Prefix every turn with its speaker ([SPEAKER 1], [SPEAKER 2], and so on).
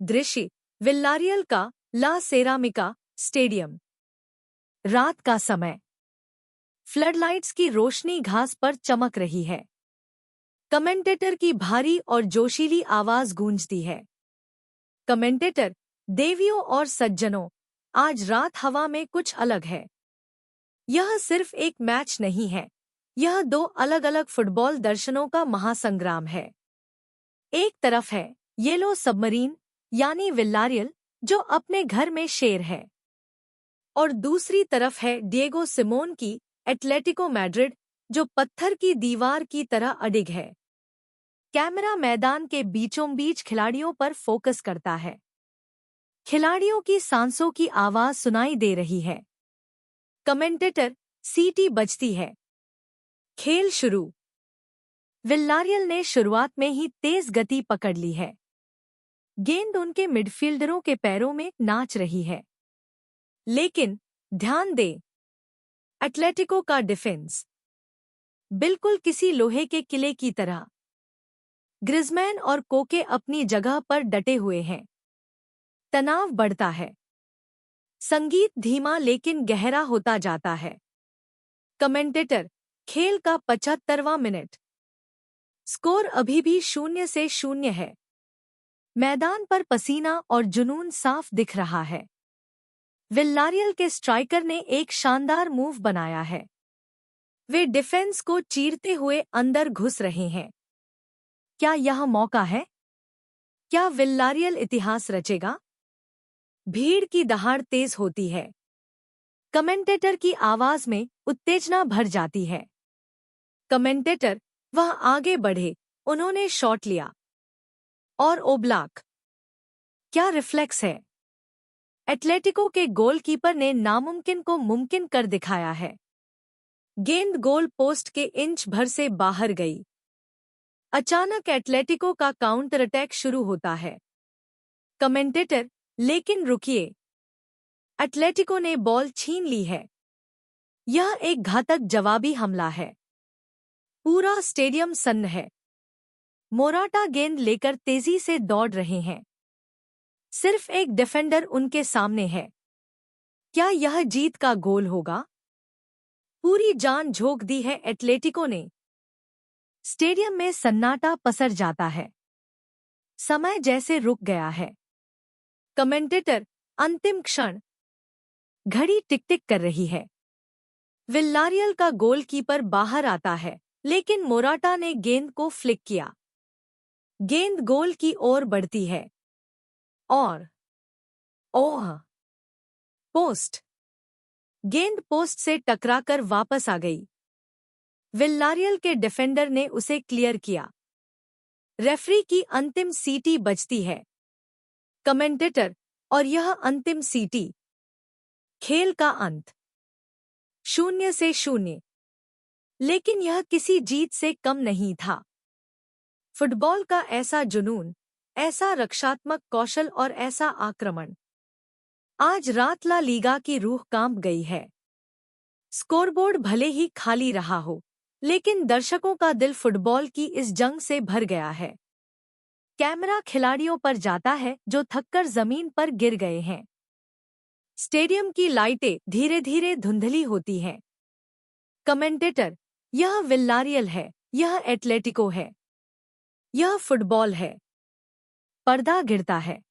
[SPEAKER 1] दृश्य विल्लारियल का ला सेरामिका स्टेडियम। रात का समय। फ्लडलाइट्स की रोशनी घास पर चमक रही है। कमेंटेटर की भारी और जोशीली आवाज गूंजती है। कमेंटेटर, देवियों और सज्जनों, आज रात हवा में कुछ अलग है। यह सिर्फ एक मैच नहीं है, यह दो अलग-अलग फुटबॉल दर्शनों का महासंग्राम है। एक तरफ है येलो सबमरीन यानी विल्लारियल, जो अपने घर में शेर है, और दूसरी तरफ है डिएगो सिमोन की एटलेटिको मैड्रिड, जो पत्थर की दीवार की तरह अडिग है। कैमरा मैदान के बीचों बीच खिलाड़ियों पर फोकस करता है। खिलाड़ियों की सांसों की आवाज सुनाई दे रही है। कमेंटेटर, सीटी बजती है। खेल शुरू। विल्लारियल ने शुरुआत में ही तेज गति पकड़ ली है। गेंद उनके मिडफील्डरों के पैरों में नाच रही है। लेकिन ध्यान दें, एटलेटिको का डिफेंस बिल्कुल किसी लोहे के किले की तरह। ग्रिजमैन और कोके अपनी जगह पर डटे हुए हैं। तनाव बढ़ता है। संगीत धीमा लेकिन गहरा होता जाता है। कमेंटेटर, खेल का 75वां मिनट। स्कोर अभी भी 0-0 है। मैदान पर पसीना और जुनून साफ दिख रहा है। विल्लारियल के स्ट्राइकर ने एक शानदार मूव बनाया है। वे डिफेंस को चीरते हुए अंदर घुस रहे हैं। क्या यह मौका है? क्या विल्लारियल इतिहास रचेगा? भीड़ की दहाड़ तेज होती है। कमेंटेटर की आवाज में उत्तेजना भर जाती है। कमेंटेटर, वह आगे बढ़े, उन्होंने शॉट लिया। और ओब्लाक। क्या रिफ्लेक्स है! एटलेटिको के गोलकीपर ने नामुमकिन को मुमकिन कर दिखाया है। गेंद गोल पोस्ट के इंच भर से बाहर गई। अचानक एटलेटिको का काउंटर अटैक शुरू होता है। कमेंटेटर, लेकिन रुकिए, एटलेटिको ने बॉल छीन ली है। यह एक घातक जवाबी हमला है। पूरा स्टेडियम सन्न है। मोराटा गेंद लेकर तेजी से दौड़ रहे हैं। सिर्फ एक डिफेंडर उनके सामने है। क्या यह जीत का गोल होगा? पूरी जान झोंक दी है एटलेटिको ने। स्टेडियम में सन्नाटा पसर जाता है। समय जैसे रुक गया है। कमेंटेटर, अंतिम क्षण। घड़ी टिक टिक कर रही है। विल्लारियल का गोलकीपर बाहर आता है, लेकिन मोराटा ने गेंद को फ्लिक किया। गेंद गोल की ओर बढ़ती है। और ओह! पोस्ट! गेंद पोस्ट से टकराकर वापस आ गई। विल्लारियल के डिफेंडर ने उसे क्लियर किया। रेफरी की अंतिम सीटी बजती है। कमेंटेटर, और यह अंतिम सीटी। खेल का अंत। 0-0। लेकिन यह किसी जीत से कम नहीं था। फुटबॉल का ऐसा जुनून, ऐसा रक्षात्मक कौशल और ऐसा आक्रमण। आज रात ला लीगा की रूह कांप गई है। स्कोरबोर्ड भले ही खाली रहा हो, लेकिन दर्शकों का दिल फुटबॉल की इस जंग से भर गया है। कैमरा खिलाड़ियों पर जाता है जो थककर जमीन पर गिर गए हैं। स्टेडियम की लाइटें धीरे धीरे धुंधली होती हैं। कमेंटेटर, यह विल्लारियल है, यह एटलेटिको है, यह फुटबॉल है। पर्दा गिरता है।